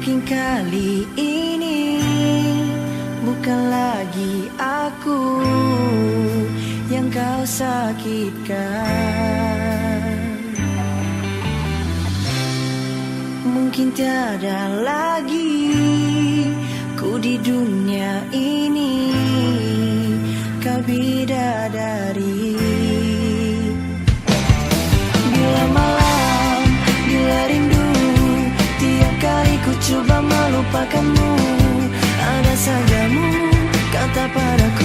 Mungkin kali ini bukan lagi aku yang kau sakitkan. Mungkin tiada lagi ku di dunia ini, kau bidadari. Bila malam, bila rindu, tiap kali ku coba melupakanmu, ada sajamu kata padaku